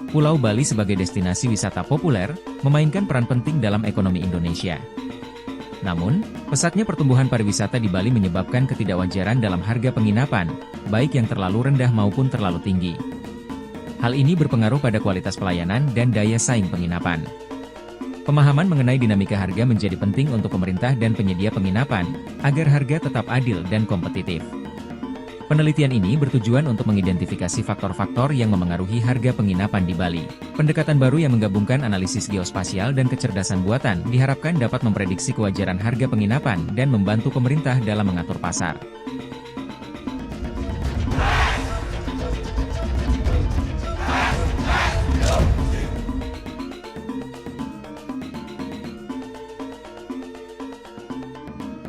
Pulau Bali sebagai destinasi wisata populer, memainkan peran penting dalam ekonomi Indonesia. Namun, pesatnya pertumbuhan pariwisata di Bali menyebabkan ketidakwajaran dalam harga penginapan, baik yang terlalu rendah maupun terlalu tinggi. Hal ini berpengaruh pada kualitas pelayanan dan daya saing penginapan. Pemahaman mengenai dinamika harga menjadi penting untuk pemerintah dan penyedia penginapan, agar harga tetap adil dan kompetitif. Penelitian ini bertujuan untuk mengidentifikasi faktor-faktor yang memengaruhi harga penginapan di Bali. Pendekatan baru yang menggabungkan analisis geospasial dan kecerdasan buatan diharapkan dapat memprediksi kewajaran harga penginapan dan membantu pemerintah dalam mengatur pasar.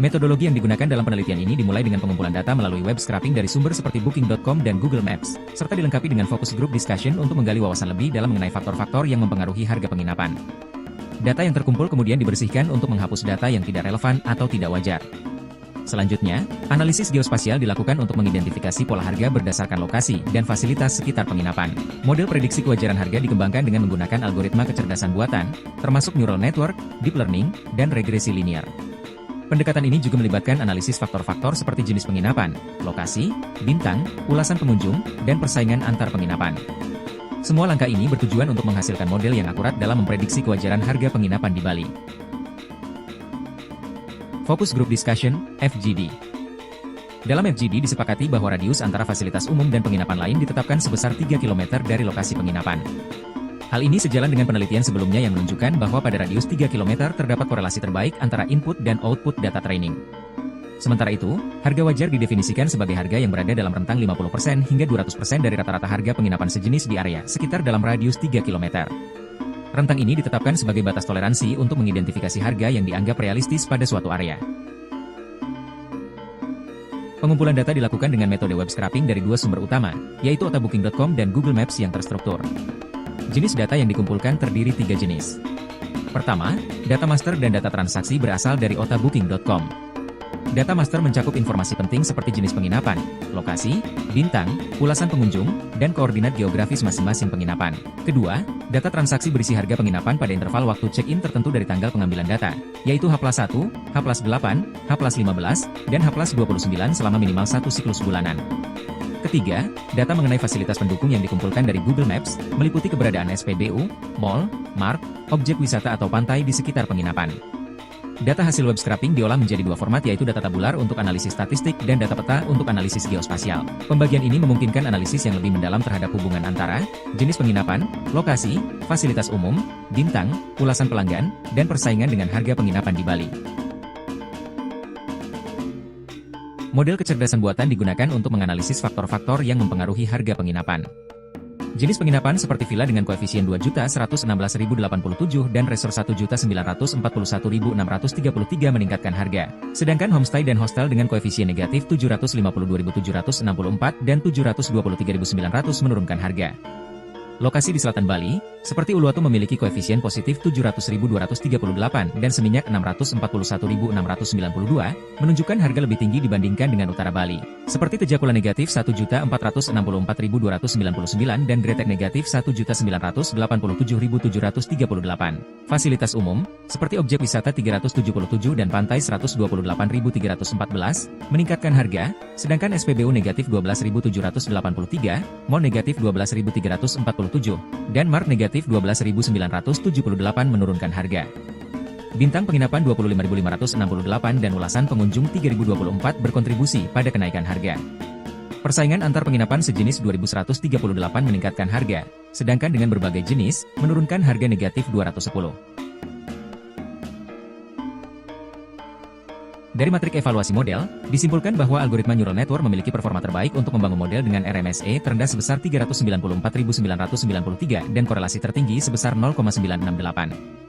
Metodologi yang digunakan dalam penelitian ini dimulai dengan pengumpulan data melalui web scraping dari sumber seperti Booking.com dan Google Maps, serta dilengkapi dengan focus group discussion untuk menggali wawasan lebih dalam mengenai faktor-faktor yang mempengaruhi harga penginapan. Data yang terkumpul kemudian dibersihkan untuk menghapus data yang tidak relevan atau tidak wajar. Selanjutnya, analisis geospasial dilakukan untuk mengidentifikasi pola harga berdasarkan lokasi dan fasilitas sekitar penginapan. Model prediksi kewajaran harga dikembangkan dengan menggunakan algoritma kecerdasan buatan, termasuk neural network, deep learning, dan regresi linear. Pendekatan ini juga melibatkan analisis faktor-faktor seperti jenis penginapan, lokasi, bintang, ulasan pengunjung, dan persaingan antar penginapan. Semua langkah ini bertujuan untuk menghasilkan model yang akurat dalam memprediksi kewajaran harga penginapan di Bali. Focus Group Discussion, FGD. Dalam FGD disepakati bahwa radius antara fasilitas umum dan penginapan lain ditetapkan sebesar 3 km dari lokasi penginapan. Hal ini sejalan dengan penelitian sebelumnya yang menunjukkan bahwa pada radius 3 km terdapat korelasi terbaik antara input dan output data training. Sementara itu, harga wajar didefinisikan sebagai harga yang berada dalam rentang 50% hingga 200% dari rata-rata harga penginapan sejenis di area sekitar dalam radius 3 km. Rentang ini ditetapkan sebagai batas toleransi untuk mengidentifikasi harga yang dianggap realistis pada suatu area. Pengumpulan data dilakukan dengan metode web scraping dari dua sumber utama, yaitu otabooking.com dan Google Maps yang terstruktur. Jenis data yang dikumpulkan terdiri 3 jenis. Pertama, data master dan data transaksi berasal dari otabooking.com. Data master mencakup informasi penting seperti jenis penginapan, lokasi, bintang, ulasan pengunjung, dan koordinat geografis masing-masing penginapan. Kedua, data transaksi berisi harga penginapan pada interval waktu check-in tertentu dari tanggal pengambilan data, yaitu H+1, H+8, H+15, dan H+29 selama minimal 1 siklus bulanan. Ketiga, data mengenai fasilitas pendukung yang dikumpulkan dari Google Maps, meliputi keberadaan SPBU, mall, mart, objek wisata atau pantai di sekitar penginapan. Data hasil web scraping diolah menjadi dua format, yaitu data tabular untuk analisis statistik dan data peta untuk analisis geospasial. Pembagian ini memungkinkan analisis yang lebih mendalam terhadap hubungan antara jenis penginapan, lokasi, fasilitas umum, bintang, ulasan pelanggan, dan persaingan dengan harga penginapan di Bali. Model kecerdasan buatan digunakan untuk menganalisis faktor-faktor yang mempengaruhi harga penginapan. Jenis penginapan seperti villa dengan koefisien 2.116.087 dan resort 1.941.633 meningkatkan harga, sedangkan homestay dan hostel dengan koefisien negatif 752.764 dan 723.900 menurunkan harga. Lokasi di selatan Bali, seperti Uluwatu memiliki koefisien positif 700.238 dan Seminyak 641.692, menunjukkan harga lebih tinggi dibandingkan dengan utara Bali. Seperti Tejakula negatif 1.464.299 dan Gretek negatif 1.987.738. Fasilitas umum, seperti objek wisata 377 dan pantai 128.314, meningkatkan harga, sedangkan SPBU negatif 12.783, mall negatif 12.347, dan Mart negatif 12.978 menurunkan harga. Bintang penginapan 25.568 dan ulasan pengunjung 3.024 berkontribusi pada kenaikan harga. Persaingan antar penginapan sejenis 2.138 meningkatkan harga, sedangkan dengan berbagai jenis, menurunkan harga negatif 210. Dari matrik evaluasi model, disimpulkan bahwa algoritma neural network memiliki performa terbaik untuk membangun model dengan RMSE terendah sebesar 394.993 dan korelasi tertinggi sebesar 0,968.